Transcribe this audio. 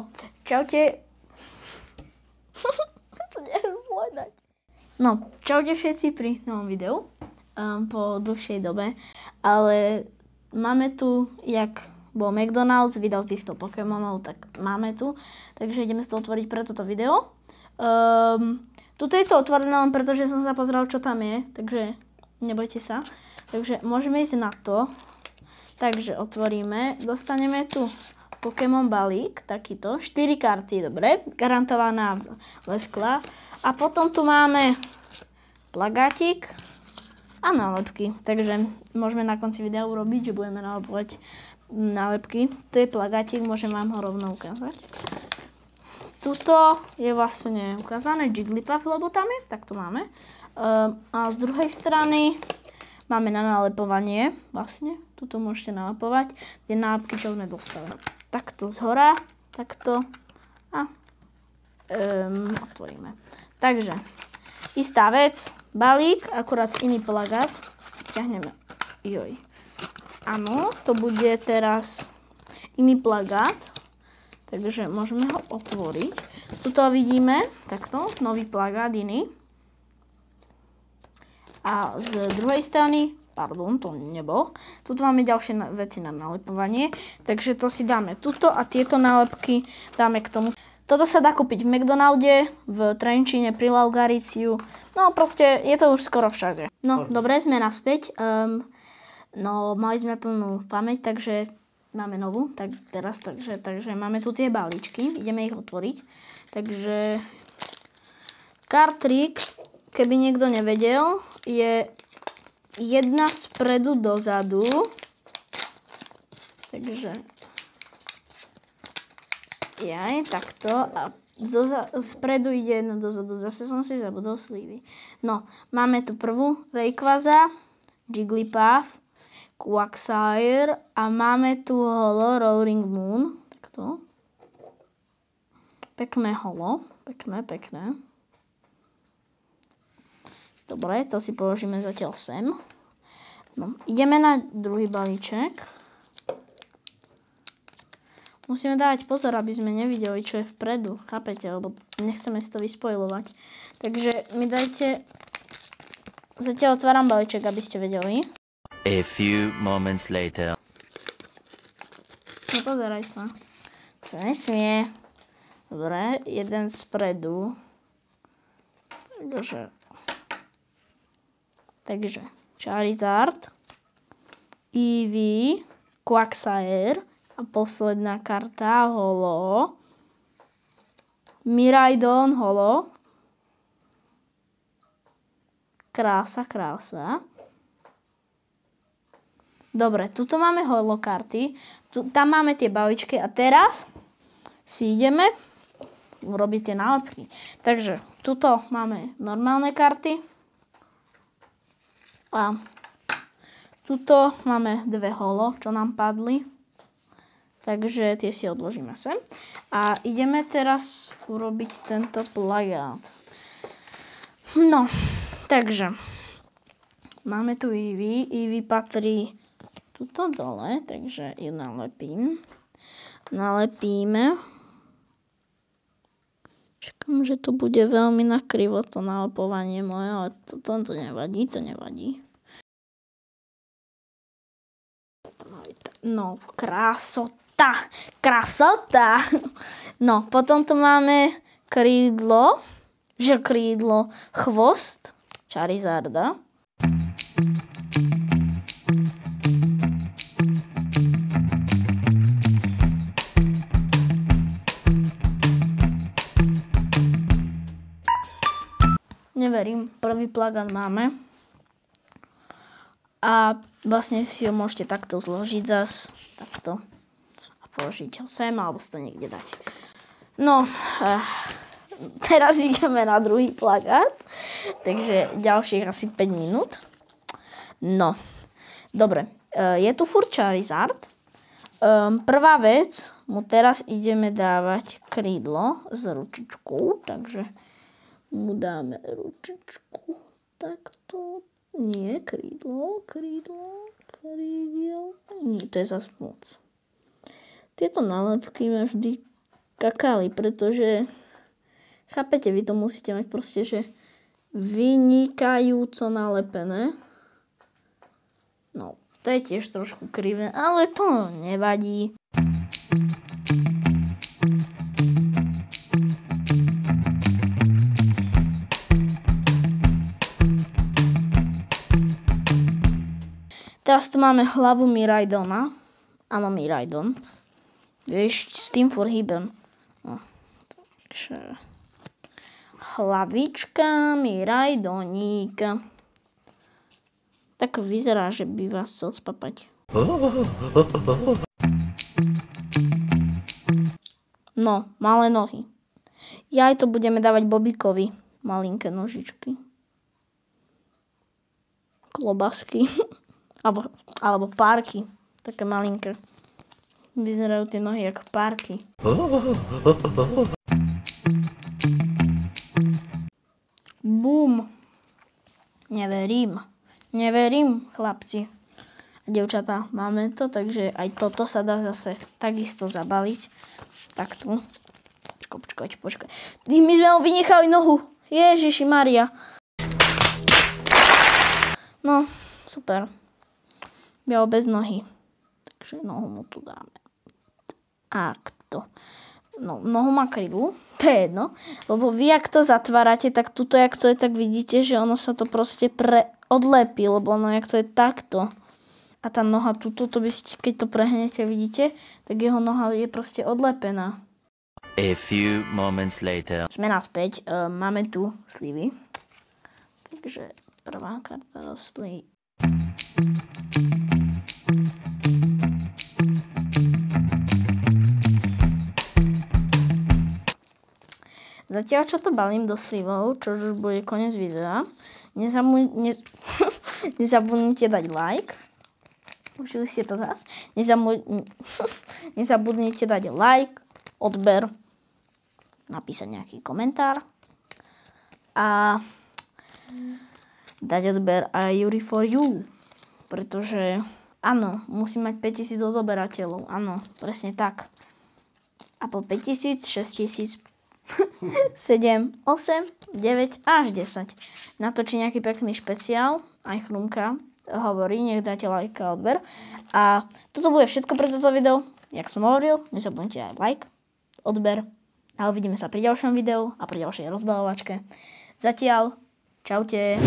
No, čaute. To neviem povedať. No, čaute všetci pri novom videu. Po dlhšej dobe. Ale máme tu, jak bol McDonald's, vydal týchto Pokémonov, tak máme tu. Takže ideme si to otvoriť pre toto video. Tuto je to otvorené len preto, že som sa pozrel, čo tam je. Takže nebojte sa. Takže môžeme ísť na to. Takže otvoríme. Dostaneme tu Pokémon balík, takýto. 4 karty, dobre. Garantovaná leskla. A potom tu máme plagátik a nálepky. Takže môžeme na konci videa urobiť, že budeme nalepovať nálepky. Tu je plagátik, môžem vám ho rovno ukázať. Tuto je vlastne ukázané Jigglypuff, lebo tam je, tak to máme. A z druhej strany máme na nalepovanie, vlastne, tuto môžete nalepovať, tie nálepky, čo sme dostali. Takto zhora, takto a otvoríme. Takže, istá vec, balík, akurát iný plagát, ťahneme, joj. Áno, to bude teraz iný plagát, takže môžeme ho otvoriť. Tuto vidíme, takto, nový plagát, iný. A z druhej strany, pardon, to nebol. Tuto máme ďalšie veci na nalepovanie. Takže to si dáme tuto a tieto nálepky dáme k tomu. Toto sa dá kúpiť v McDonalde, v Trenčíne, pri Laugariciu. No proste je to už skoro všade. No dobre, sme naspäť. No mali sme plnú pamäť, takže máme novú. Takže máme tu tie balíčky. Ideme ich otvoriť. Takže kartrík, keby niekto nevedel, je jedna spredu dozadu. Takže takto. A spredu ide jedna dozadu. Zase som si zabudol slívy. No, máme tu prvú Rayquaza, Jigglypuff, Quagsire a máme tu holo Roaring Moon. Takto. Pekné holo. Pekné. Dobre, to si položíme zatiaľ sem. No, ideme na druhý balíček. Musíme dávať pozor, aby sme nevideli, čo je vpredu. Chápete? Lebo nechceme si to vyspojlovať. Takže mi dajte... Zatiaľ otváram balíček, aby ste vedeli. A few moments later. Nepozeraj sa. To sa nesmie. Dobre, jeden spredu. Takže Charizard, Eevee, Quagsire a posledná karta holo. Miraidon holo. Krása. Dobre, tuto máme holo karty. Tam máme tie balíčky a teraz si ideme urobiť tie nálepky. Takže tuto máme normálne karty. A tuto máme dve holo, čo nám padli. Takže tie si odložíme sem. A ideme teraz urobiť tento plagát. No, takže máme tu Eevee. Eevee patrí tuto dole, takže ju nalepíme. Čakám, že to bude veľmi nakrivo to nalepovanie moje, ale to nevadí, No, krásota. No, potom tu máme krídlo, chvost Charizarda. Neverím, prvý plagát máme. A vlastne si ho môžete takto zložiť zas. Takto. A položiť ho sem, alebo si to niekde dať. No, teraz ideme na druhý plagát. Takže ďalších asi 5 minút. No, dobre. Je tu furt Charizard. Prvá vec, mu teraz ideme dávať krídlo s ručičkou. Takže mu dáme ručičku, takto, nie, krídlo, nie, to je zase moc. Tieto nálepky ma vždy kakali, pretože chápete, vy to musíte mať proste, že vynikajúco nalepené. No, to je tiež trošku krivé, ale to nevadí. Teraz tu máme hlavu Miraidona. Áno, Miraidon. Vieš, s tým furt hýbem. No, takže... Hlavička Miraidoníka. Tak vyzerá, že by vás chcel spapať. No, malé nohy. Ja aj to budeme dávať Bobikovi. Malinké nožičky. Klobásky. Alebo párky. Také malinké. Vyzerajú tie nohy ako párky. Bum. Neverím, chlapci a dievčatá, máme to, takže aj toto sa dá zase takisto zabaliť. Takto. Počkaj. My sme ho vynechali nohu. Ježiši Maria. No, super. Bielo bez nohy. Takže nohu mu tu dáme. Takto. No, nohu má krivú. To je jedno. Lebo vy, ak to zatvárate, tak tuto, jak to je, tak vidíte, že ono sa to proste odlepí. Lebo ono, jak to je takto. A tá noha tuto, to by ste, keď to prehnete, vidíte, tak jeho noha je proste odlepená. A few moments later. Sme naspäť. Máme tu slivy. Takže prvá karta do slivy. Zatiaľ, čo to balím do slivov, čo už bude koniec videa, nezabudnite dať like. Učili ste to zás. Nezabudnite dať like, odber, napísať nejaký komentár a dať odber aj Yuri for you. Pretože áno, musí mať 5000 odoberateľov. Áno, presne tak. A po 5000, 6000, 7, 8, 9 až 10. Natočí nejaký pekný špeciál, aj Chrumka hovorí, nech dáte like a odber. A toto bude všetko pre toto video. Jak som hovoril, nezabudnite aj like, odber a uvidíme sa pri ďalšom videu a pri ďalšej rozbavovačke. Zatiaľ, čaute.